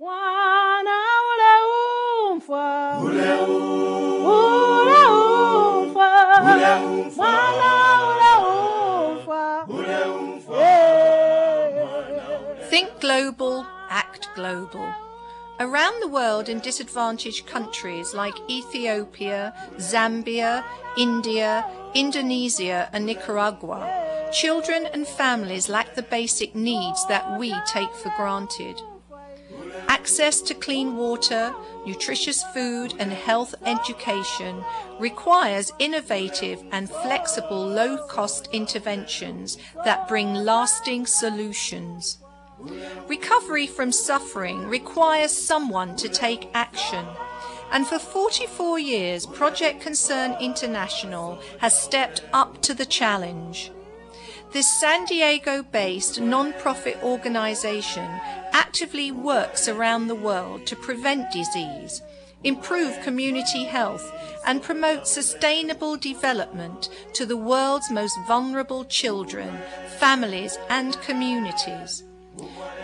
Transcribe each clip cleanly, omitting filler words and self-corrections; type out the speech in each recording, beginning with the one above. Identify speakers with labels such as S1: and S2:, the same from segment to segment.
S1: Mwana ule umfwa,
S2: Think global, act global. Around the world in disadvantaged countries like Ethiopia, Zambia, India, Indonesia and Nicaragua, children and families lack the basic needs that we take for granted. Access to clean water, nutritious food and health education requires innovative and flexible low-cost interventions that bring lasting solutions. Recovery from suffering requires someone to take action, and for 44 years Project Concern International has stepped up to the challenge. This San Diego-based non-profit organization actively works around the world to prevent disease, improve community health, and promote sustainable development to the world's most vulnerable children, families, and communities.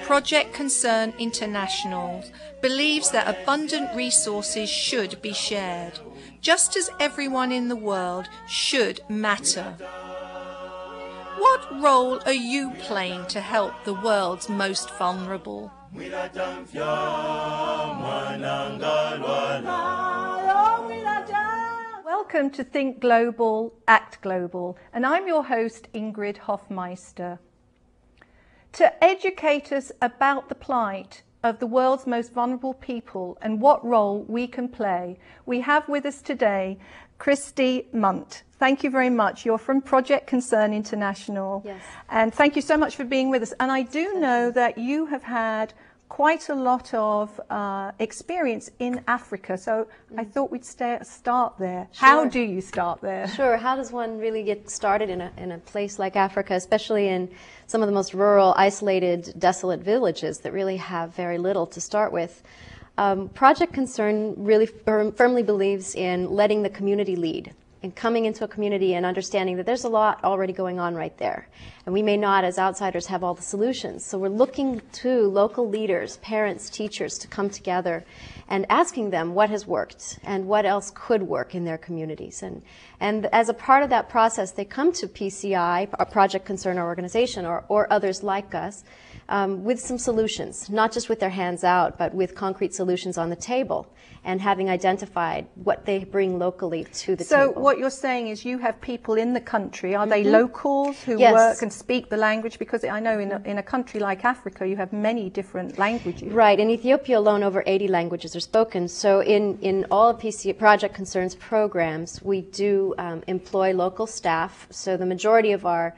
S2: Project Concern International believes that abundant resources should be shared, just as everyone in the world should matter. What role are you playing to help the world's most vulnerable?
S1: Welcome to Think Global, Act Global, and I'm your host Ingrid Hofmeister. To educate us about the plight of the world's most vulnerable people and what role we can play, we have with us today Christy Munt. Thank you very much. You're from Project Concern International.
S3: Yes.
S1: And thank you so much for being with us. And I do know that you have had quite a lot of experience in Africa. So I thought we'd start there.
S3: Sure.
S1: How do you start there?
S3: Sure. How does one really get started in a place like Africa, especially in some of the most rural, isolated, desolate villages that really have very little to start with? Project Concern really firmly believes in letting the community lead, and coming into a community and understanding that there's a lot already going on right there. And we may not, as outsiders, have all the solutions. So we're looking to local leaders, parents, teachers to come together and asking them what has worked and what else could work in their communities. And as a part of that process, they come to PCI, a Project Concern organization, or others like us, with some solutions, not just with their hands out, but with concrete solutions on the table, and having identified what they bring locally to the table.
S1: So what you're saying is you have people in the country. Are they locals who
S3: Yes.
S1: work and speak the language? Because I know in a country like Africa, you have many different languages.
S3: Right. In Ethiopia alone, over 80 languages are spoken. So in all of Project Concern's programs, we do employ local staff. So the majority of our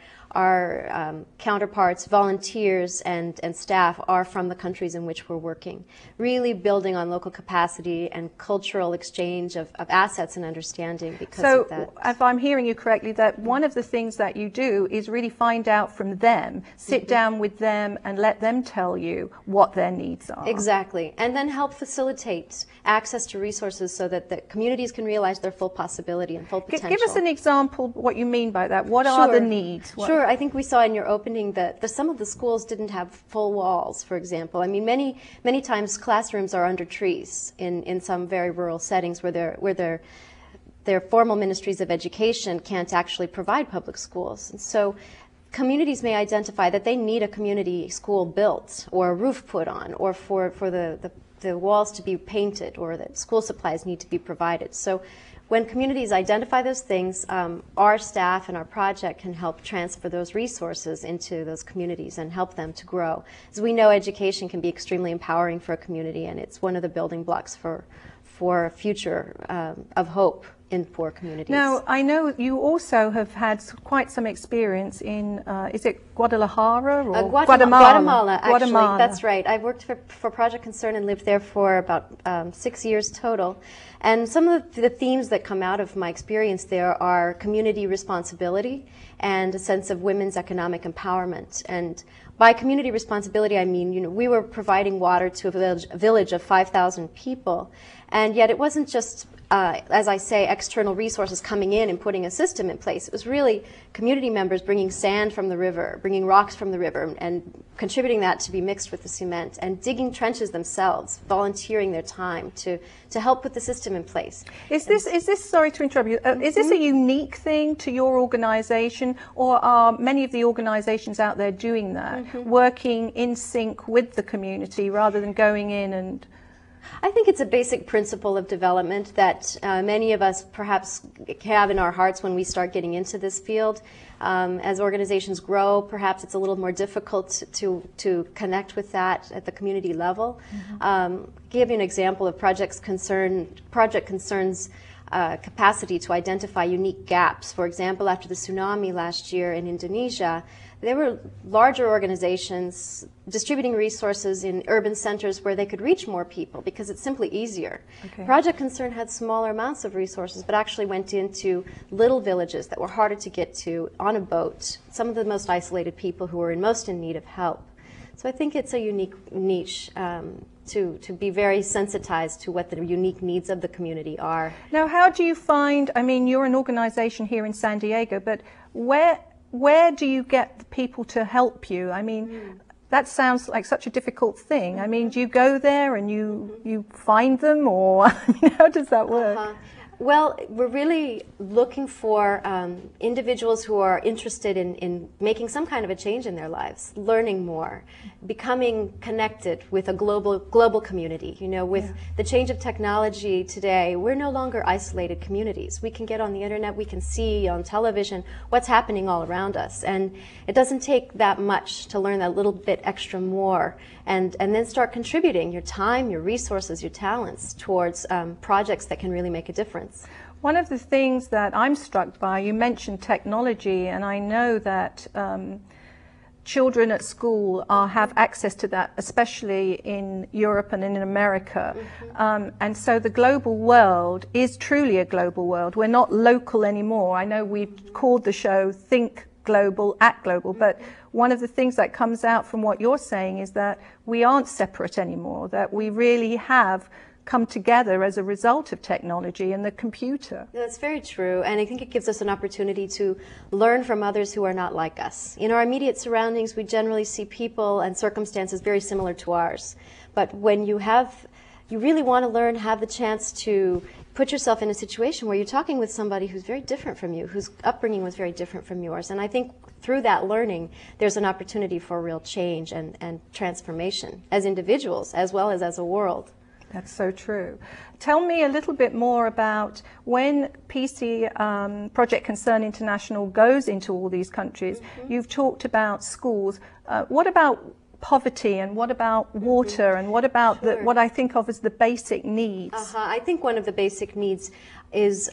S3: counterparts, volunteers, and staff are from the countries in which we're working, really building on local capacity and cultural exchange of assets and understanding because of that.
S1: So if I'm hearing you correctly, that one of the things that you do is really find out from them, sit down with them and let them tell you what their needs are.
S3: Exactly. And then help facilitate access to resources so that the communities can realize their full possibility and full potential.
S1: Give us an example of what you mean by that. What are the needs?
S3: Sure. I think we saw in your opening that some of the schools didn't have full walls, for example. I mean, many times classrooms are under trees in some very rural settings where their formal ministries of education can't actually provide public schools. And so communities may identify that they need a community school built or a roof put on, or for the walls to be painted, or that school supplies need to be provided. So when communities identify those things, our staff and our project can help transfer those resources into those communities and help them to grow. As we know, education can be extremely empowering for a community, and it's one of the building blocks for a future of hope in poor communities.
S1: Now, I know you also have had quite some experience in, is it Guadalajara or
S3: Guatemala, actually. Guatemala. That's right. I worked for Project Concern and lived there for about 6 years total. And some of the themes that come out of my experience there are community responsibility and a sense of women's economic empowerment. And by community responsibility, I mean, we were providing water to a village of 5,000 people, and yet it wasn't just as I say, external resources coming in and putting a system in place. It was really community members bringing sand from the river, bringing rocks from the river, and contributing that to be mixed with the cement, and digging trenches themselves, volunteering their time to help put the system in place.
S1: Is this, sorry to interrupt you, is this a unique thing to your organization, or are many of the organizations out there doing that, working in sync with the community rather than going in and...
S3: I think it's a basic principle of development that many of us perhaps have in our hearts when we start getting into this field. As organizations grow, perhaps it's a little more difficult to connect with that at the community level. Give you an example of Project Concern's capacity to identify unique gaps. For example, after the tsunami last year in Indonesia, there were larger organizations distributing resources in urban centers where they could reach more people because it's simply easier. Okay. Project Concern had smaller amounts of resources but actually went into little villages that were harder to get to on a boat, some of the most isolated people who were most in need of help. So I think it's a unique niche to be very sensitized to what the unique needs of the community are.
S1: Now, how do you find, I mean, you're an organization here in San Diego, but where do you get the people to help you? I mean, that sounds like such a difficult thing. I mean, do you go there and you find them, or I mean, how does that work?
S3: Well, we're really looking for individuals who are interested in making some kind of a change in their lives, learning more, becoming connected with a global community. You know, with the change of technology today, we're no longer isolated communities. We can get on the internet, we can see on television what's happening all around us, and it doesn't take that much to learn that little bit extra more, and then start contributing your time, your resources, your talents towards projects that can really make a difference.
S1: One of the things that I'm struck by, you mentioned technology, and I know that children at school have access to that, especially in Europe and in America. And so the global world is truly a global world. We're not local anymore. I know we've called the show Think Global, Act Global, but one of the things that comes out from what you're saying is that we aren't separate anymore, that we really have come together as a result of technology and the computer.
S3: That's very true, and I think it gives us an opportunity to learn from others who are not like us. In our immediate surroundings, we generally see people and circumstances very similar to ours. But when you really want to learn, have the chance to put yourself in a situation where you're talking with somebody who's very different from you, whose upbringing was very different from yours. And I think through that learning, there's an opportunity for real change and transformation as individuals as well as a world.
S1: That's so true. Tell me a little bit more about when PC Project Concern International goes into all these countries. You've talked about schools. What about poverty, and what about water, and what about what I think of as the basic needs?
S3: I think one of the basic needs is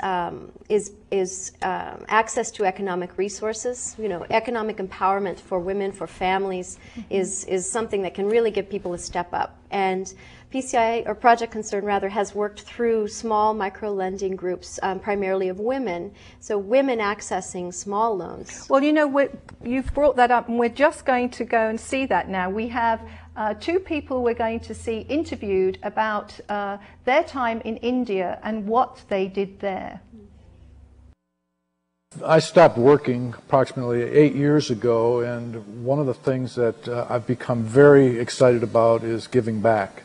S3: access to economic resources. You know, economic empowerment for women, for families, is something that can really give people a step up. And PCI, or Project Concern rather, has worked through small micro-lending groups, primarily of women, so women accessing small loans.
S1: Well, you know, you've brought that up, and we're just going to go and see that now. We have two people we're going to see interviewed about their time in India and what they did there.
S4: I stopped working approximately 8 years ago, and one of the things that I've become very excited about is giving back.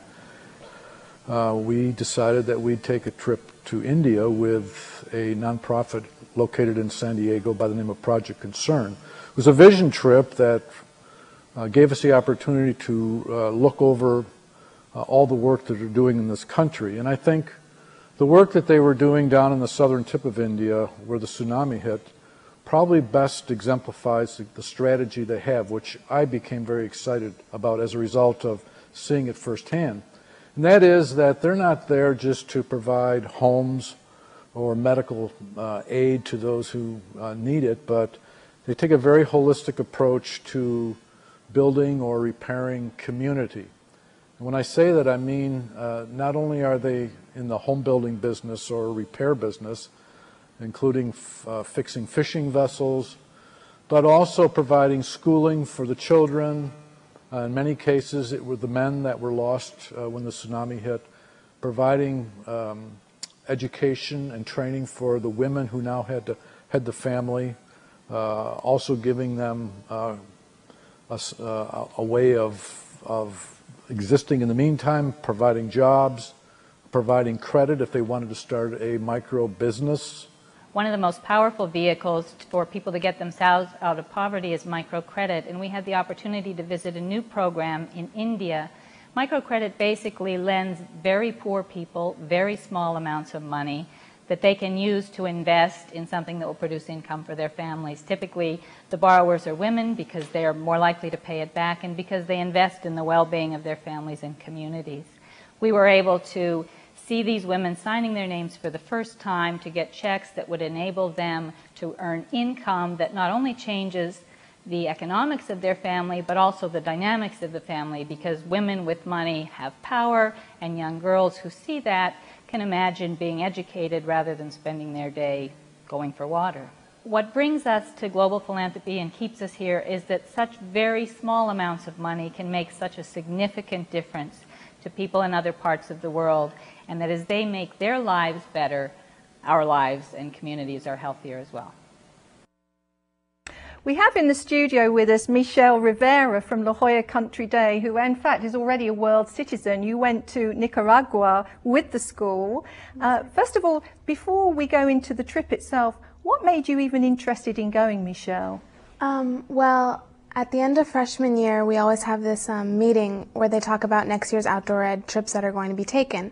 S4: We decided that we'd take a trip to India with a nonprofit located in San Diego by the name of Project Concern. It was a vision trip that gave us the opportunity to look over all the work that they're doing in this country. And I think the work that they were doing down in the southern tip of India, where the tsunami hit, probably best exemplifies the strategy they have, which I became very excited about as a result of seeing it firsthand. And that is that they're not there just to provide homes or medical aid to those who need it, but they take a very holistic approach to building or repairing community. And when I say that, I mean not only are they in the home building business or repair business, including fixing fishing vessels, but also providing schooling for the children. In many cases, it were the men that were lost when the tsunami hit, providing education and training for the women who now had to head the family, also giving them a way of existing in the meantime, providing jobs, providing credit if they wanted to start a micro business.
S5: One of the most powerful vehicles for people to get themselves out of poverty is microcredit, and we had the opportunity to visit a new program in India. Microcredit basically lends very poor people very small amounts of money that they can use to invest in something that will produce income for their families. Typically, the borrowers are women because they are more likely to pay it back and because they invest in the well-being of their families and communities. We were able to see these women signing their names for the first time to get checks that would enable them to earn income that not only changes the economics of their family, but also the dynamics of the family, because women with money have power, and young girls who see that can imagine being educated rather than spending their day going for water. What brings us to global philanthropy and keeps us here is that such very small amounts of money can make such a significant difference to people in other parts of the world, and that as they make their lives better, our lives and communities are healthier as well.
S1: We have in the studio with us Michelle Rivera from La Jolla Country Day, who in fact is already a world citizen. You went to Nicaragua with the school. First of all, before we go into the trip itself, what made you even interested in going, Michelle?
S6: Well, at the end of freshman year, we always have this meeting where they talk about next year's outdoor ed trips that are going to be taken.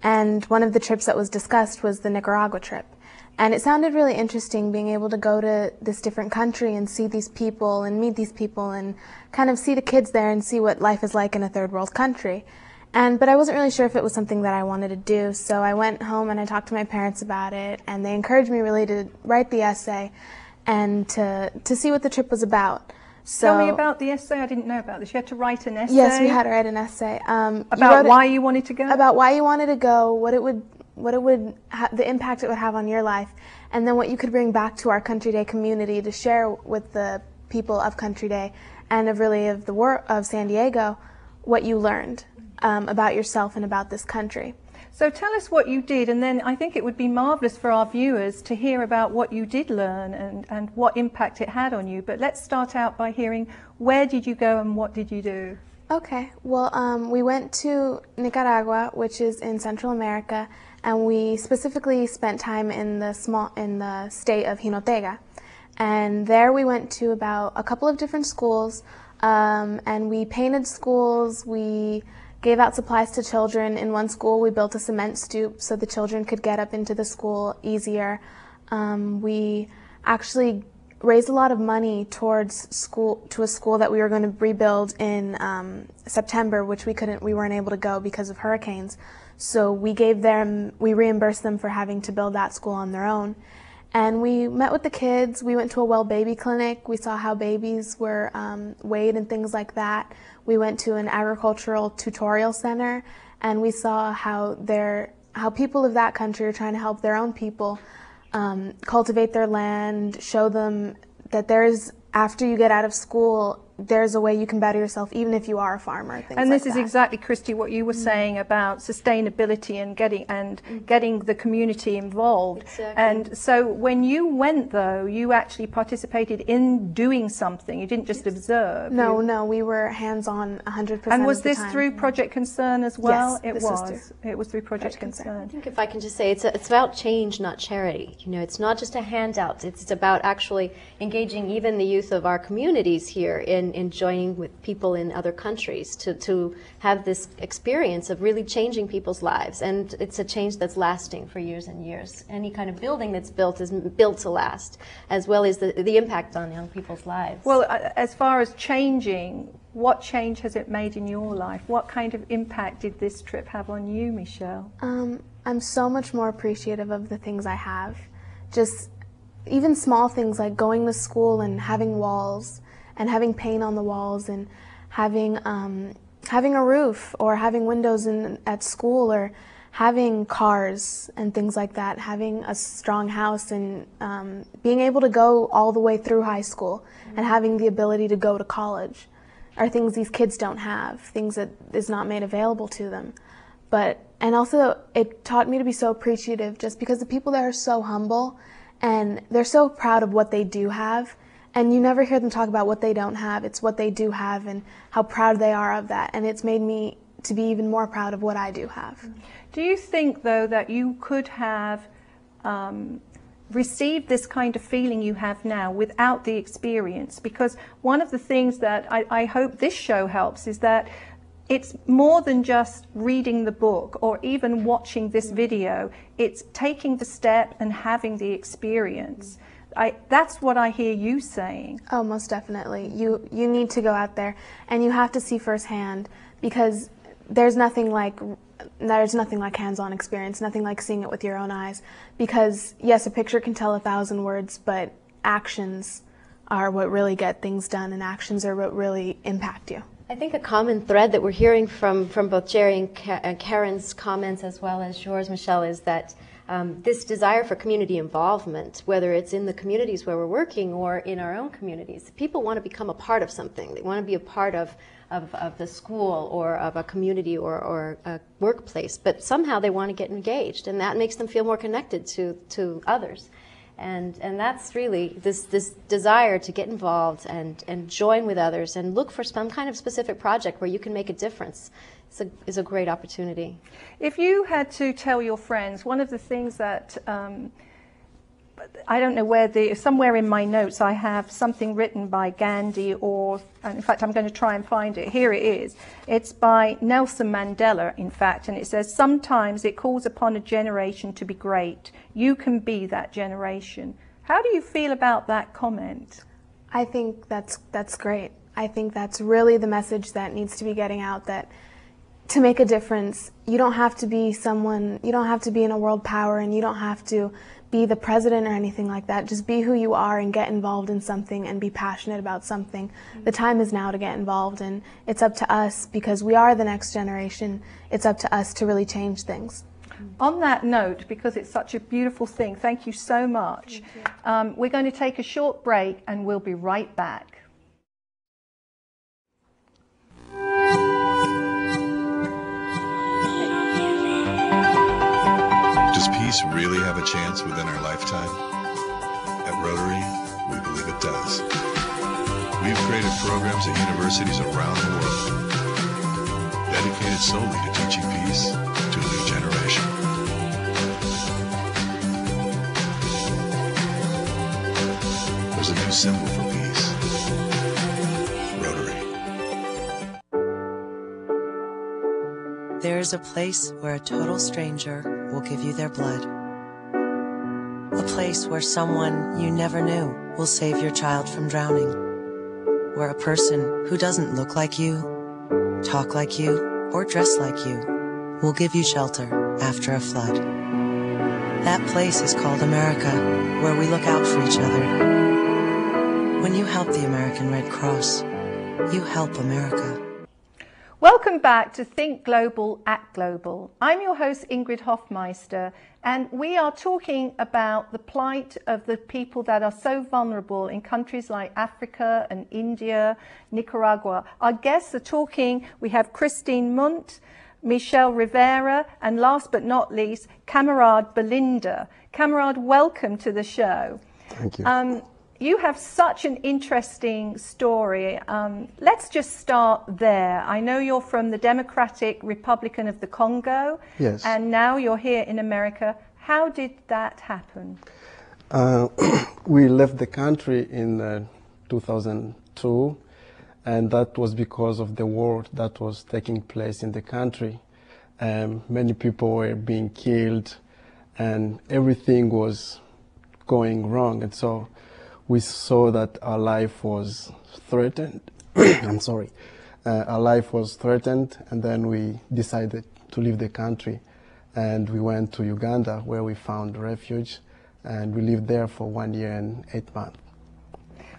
S6: And one of the trips that was discussed was the Nicaragua trip. And it sounded really interesting being able to go to this different country and see these people and meet these people and kind of see the kids there and see what life is like in a third world country. But I wasn't really sure if it was something that I wanted to do, so I went home and I talked to my parents about it, and they encouraged me really to write the essay and to see what the trip was about. So,
S1: tell me about the essay. I didn't know about this. You had to write an essay?
S6: Yes, we had to write an essay.
S1: About why you wanted to go?
S6: About why you wanted to go, the impact it would have on your life, and then what you could bring back to our Country Day community to share with the people of Country Day and of San Diego what you learned about yourself and about this country.
S1: So tell us what you did, and then I think it would be marvelous for our viewers to hear about what you did learn and what impact it had on you. But let's start out by hearing, where did you go and what did you do?
S6: Okay, well, we went to Nicaragua, which is in Central America, and we specifically spent time in the state of Jinotega. And there we went to about a couple of different schools, and we painted schools, we gave out supplies to children. In one school we built a cement stoop so the children could get up into the school easier. We actually raised a lot of money towards a school that we were going to rebuild in September, which we weren't able to go because of hurricanes. So we reimbursed them for having to build that school on their own. And we met with the kids. We went to a well baby clinic. We saw how babies were weighed and things like that. We went to an agricultural tutorial center, and we saw how people of that country are trying to help their own people cultivate their land, show them that after you get out of school, there's a way you can better yourself even if you are a farmer.
S1: And this is exactly, Christy, what you were saying about sustainability and getting the community involved.
S3: Exactly.
S1: And so when you went, though, you actually participated in doing something. You didn't just observe.
S6: No, we were hands-on 100%
S1: And was
S6: of the
S1: this
S6: time.
S1: Through Project Concern as well?
S6: Yes,
S1: It was through Project Concern.
S3: I think if I can just say, it's about change, not charity. You know, it's not just a handout. It's about actually engaging even the youth of our communities here in joining with people in other countries to have this experience of really changing people's lives. And it's a change that's lasting for years and years. Any kind of building that's built is built to last, as well as the impact on young people's lives.
S1: Well, as far as changing, what change has it made in your life? What kind of impact did this trip have on you, Michelle?
S6: I'm so much more appreciative of the things I have. Just even small things like going to school and having walls and having paint on the walls and having a roof or having windows at school or having cars and things like that, having a strong house and being able to go all the way through high school and having the ability to go to college are things these kids don't have, things that is not made available to them. And also it taught me to be so appreciative, just because the people there are so humble and they're so proud of what they do have. And you never hear them talk about what they don't have. It's what they do have and how proud they are of that. And it's made me to be even more proud of what I do have.
S1: Do you think, though, that you could have received this kind of feeling you have now without the experience? Because one of the things that I hope this show helps is that it's more than just reading the book or even watching this video. It's taking the step and having the experience. That's what I hear you saying.
S6: Oh, most definitely. You need to go out there and you have to see firsthand, because there's nothing like hands-on experience, nothing like seeing it with your own eyes. Because yes, a picture can tell 1,000 words, but actions are what really get things done, and actions are what really impact you.
S3: I think a common thread that we're hearing from both Jerry and Karen's comments as well as yours, Michelle, is that this desire for community involvement, whether it's in the communities where we're working or in our own communities, people want to become a part of something. They want to be a part of the school or of a community or a workplace, but somehow they want to get engaged, and that makes them feel more connected to others. And that's really this desire to get involved and join with others and look for some kind of specific project where you can make a difference is a great opportunity.
S1: If you had to tell your friends, one of the things that I don't know where somewhere in my notes I have something written by Gandhi, or in fact I'm going to try and find it. Here it is. It's by Nelson Mandela, in fact, and it says, "Sometimes it calls upon a generation to be great. You can be that generation." How do you feel about that comment?
S6: I think that's great. I think that's really the message that needs to be getting out, that to make a difference, you don't have to be someone, you don't have to be in a world power, and you don't have to be the president or anything like that. Just be who you are and get involved in something and be passionate about something. The time is now to get involved, and it's up to us, because we are the next generation. It's up to us to really change things.
S1: On that note, because it's such a beautiful thing, thank you so much. We're going to take a short break and we'll be right back.
S7: Does peace really have a chance within our lifetime? At Rotary, we believe it does. We've created programs at universities around the world dedicated solely to teaching peace to a new generation. There's a new symbol for peace. Rotary.
S8: There is a place where a total stranger will give you their blood. A place where someone you never knew will save your child from drowning. Where a person who doesn't look like you, talk like you, or dress like you will give you shelter after a flood. That place is called America, where we look out for each other. When you help the American Red Cross, you help America.
S1: Welcome back to Think Global, Act Global. I'm your host, Ingrid Hofmeister, and we are talking about the plight of the people that are so vulnerable in countries like Africa and India, Nicaragua. Our guests are talking. We have Christine Munt, Michelle Rivera, and last but not least, Camarade Belinda. Camarade, welcome to the show.
S9: Thank you.
S1: You have such an interesting story. Let's just start there. I know you're from the Democratic Republic of the Congo.
S9: Yes.
S1: And now you're here in America. How did that happen?
S9: We left the country in 2002, and that was because of the war that was taking place in the country. Many people were being killed, and everything was going wrong. And so we saw that our life was threatened. I'm sorry. Our life was threatened, and then we decided to leave the country. And we went to Uganda, where we found refuge, and we lived there for 1 year and 8 months.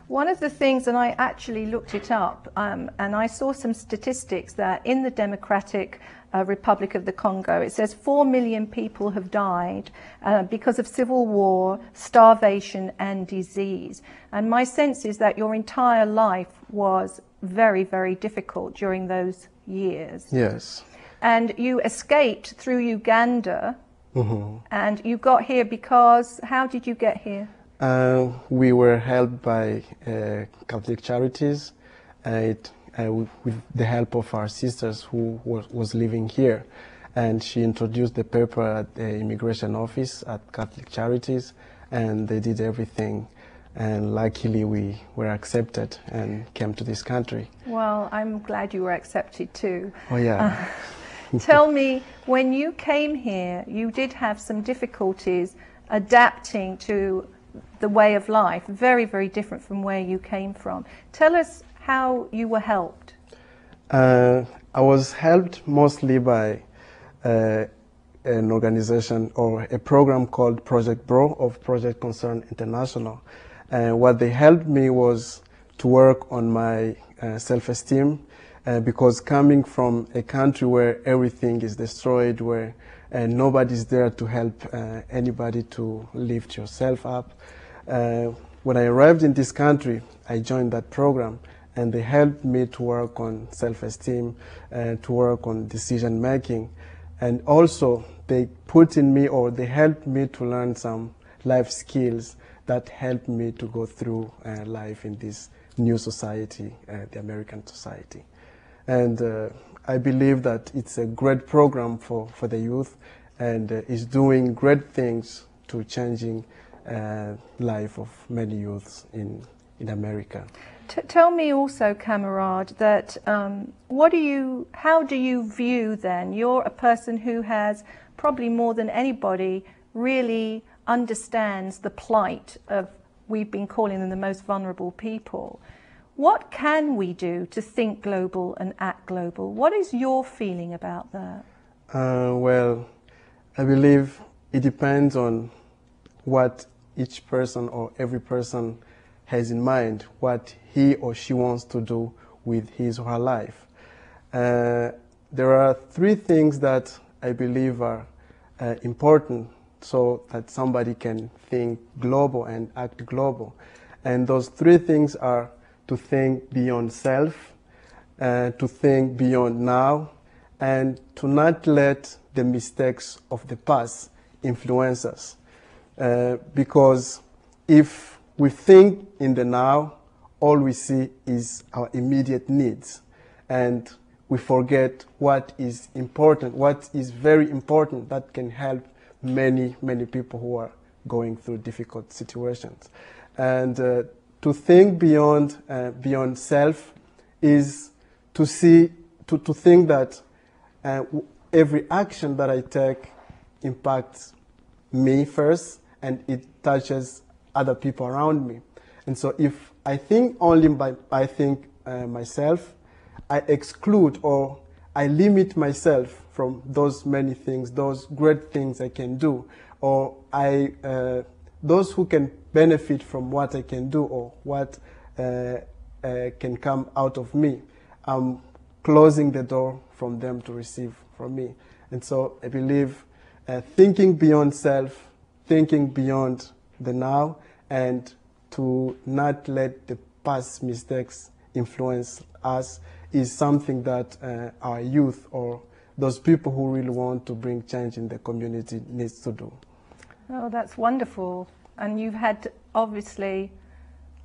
S1: One of the things, and I actually looked it up, and I saw some statistics that in the Democratic Republic of the Congo, it says 4 million people have died because of civil war, starvation, and disease. And my sense is that your entire life was very, very difficult during those years.
S9: Yes.
S1: and you escaped through Uganda, and you got here because, how did you get here?
S9: We were helped by Catholic Charities with the help of our sisters who was living here. And she introduced the paper at the immigration office at Catholic Charities, and they did everything. And luckily we were accepted and came to this country.
S1: Well, I'm glad you were accepted too.
S9: Oh yeah.
S1: Tell me, when you came here, you did have some difficulties adapting to the way of life, very, very different from where you came from. Tell us how you were helped.
S9: I was helped mostly by an organization or a program called Project BRO of Project Concern International. And what they helped me was to work on my self-esteem, because coming from a country where everything is destroyed, where nobody's there to help anybody to lift yourself up. When I arrived in this country, I joined that program, and they helped me to work on self-esteem, to work on decision-making. And also, they put in me, or they helped me to learn some life skills that helped me to go through life in this new society, the American society. And I believe that it's a great program for the youth, and is doing great things to changing life of many youths in America.
S1: Tell me also, Camarade, that how do you view then, you're a person who has probably more than anybody really understands the plight of, we've been calling them the most vulnerable people. What can we do to think global and act global? What is your feeling about that?
S9: Well, I believe it depends on what each person or every person has in mind, what he or she wants to do with his or her life. There are three things that I believe are important so that somebody can think global and act global. And those three things are to think beyond self, to think beyond now, and to not let the mistakes of the past influence us. Because if we think in the now, all we see is our immediate needs, and we forget what is important, what is very important that can help many, many people who are going through difficult situations. And to think beyond self is to think that every action that I take impacts me first, and it touches other people around me. And so if I think only myself, I exclude or I limit myself from those many things, those great things I can do, or those who can benefit from what I can do or what can come out of me. I'm closing the door from them to receive from me. And so I believe thinking beyond self, thinking beyond the now, and to not let the past mistakes influence us is something that our youth or those people who really want to bring change in the community needs to do.
S1: Oh, that's wonderful. And you've had, obviously,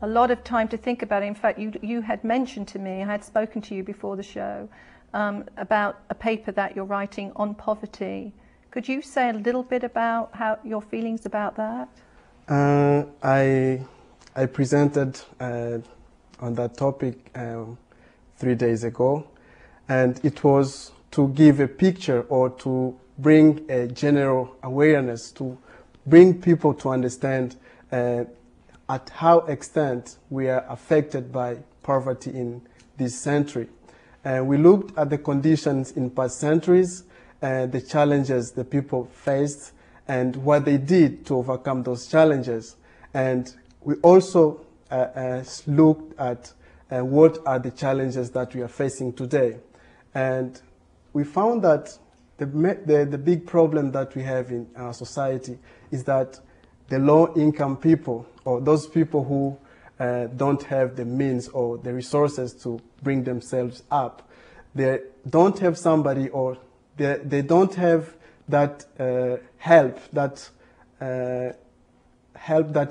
S1: a lot of time to think about it. In fact, you had mentioned to me, I had spoken to you before the show, about a paper that you're writing on poverty. Could you say a little bit about your feelings about that?
S9: I presented on that topic 3 days ago, and it was to give a picture or to bring a general awareness, to bring people to understand at how extent we are affected by poverty in this century. We looked at the conditions in past centuries, the challenges the people faced, and what they did to overcome those challenges. And we also looked at what are the challenges that we are facing today. And we found that the big problem that we have in our society is that the low-income people, or those people who don't have the means or the resources to bring themselves up, they don't have somebody or they don't have that help that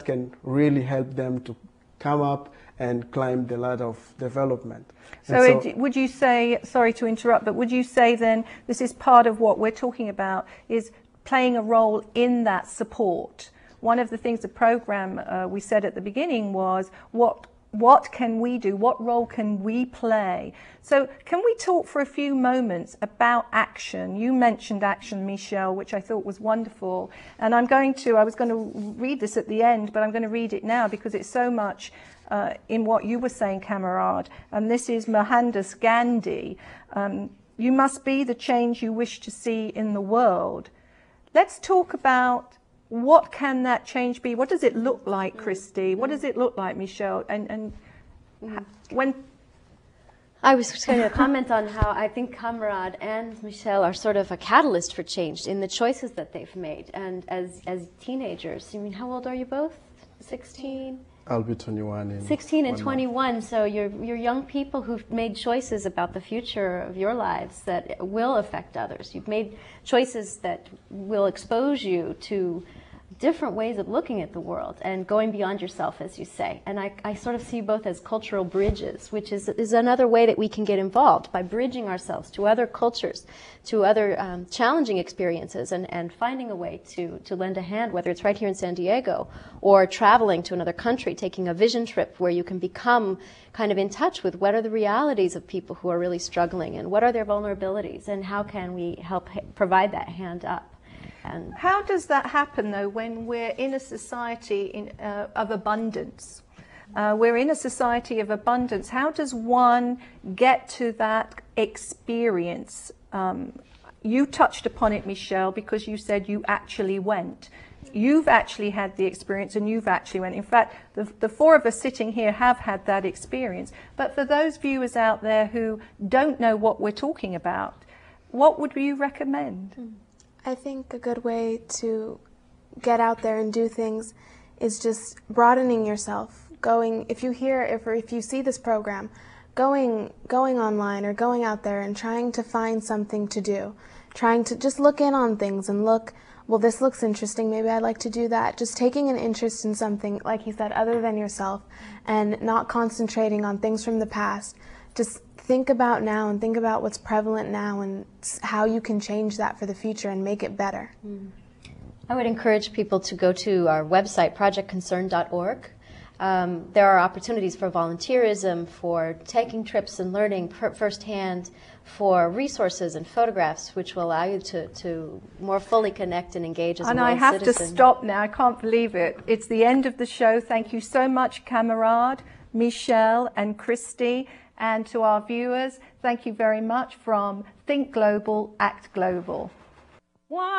S9: can really help them to come up and climb the ladder of development.
S1: So, would you say, sorry to interrupt, but would you say then this is part of what we're talking about, is playing a role in that support? One of the things the program we said at the beginning was, what can we do? What role can we play? So can we talk for a few moments about action? You mentioned action, Michelle, which I thought was wonderful. And I was going to read this at the end, but I'm going to read it now because it's so much in what you were saying, Camarade. And this is Mohandas Gandhi. You must be the change you wish to see in the world. Let's talk about what can that change be? What does it look like, Christy? What does it look like, Michelle? And when...
S3: I was just going to comment on how I think Camarade and Michelle are sort of a catalyst for change in the choices that they've made. And as teenagers, I mean, how old are you both? 16?
S9: I'll be 21 in
S3: 16 and 21, so you're young people who've made choices about the future of your lives that will affect others. You've made choices that will expose you to different ways of looking at the world and going beyond yourself, as you say. And I sort of see both as cultural bridges, which is another way that we can get involved by bridging ourselves to other cultures, to other challenging experiences, and finding a way to lend a hand, whether it's right here in San Diego or traveling to another country, taking a vision trip where you can become kind of in touch with what are the realities of people who are really struggling and what are their vulnerabilities and how can we help provide that hand up. And
S1: how does that happen, though, when we're in a society of abundance? We're in a society of abundance. How does one get to that experience? You touched upon it, Michelle, because you said you actually went. You've actually had the experience and you've actually went. In fact, the four of us sitting here have had that experience. But for those viewers out there who don't know what we're talking about, what would you recommend?
S6: I think a good way to get out there and do things is just broadening yourself. If you see this program, going online or going out there and trying to find something to do, trying to just look in on things and look, well, this looks interesting, maybe I'd like to do that. Just taking an interest in something, like he said, other than yourself, and not concentrating on things from the past. Just think about now and think about what's prevalent now and how you can change that for the future and make it better.
S3: I would encourage people to go to our website, projectconcern.org. There are opportunities for volunteerism, for taking trips and learning firsthand, for resources and photographs, which will allow you to more fully connect and engage as a world citizen.
S1: And I have to stop now. I can't believe it. It's the end of the show. Thank you so much, Camarade, Michelle, and Christy. And to our viewers, thank you very much from Think Global, Act Global.
S10: Ula,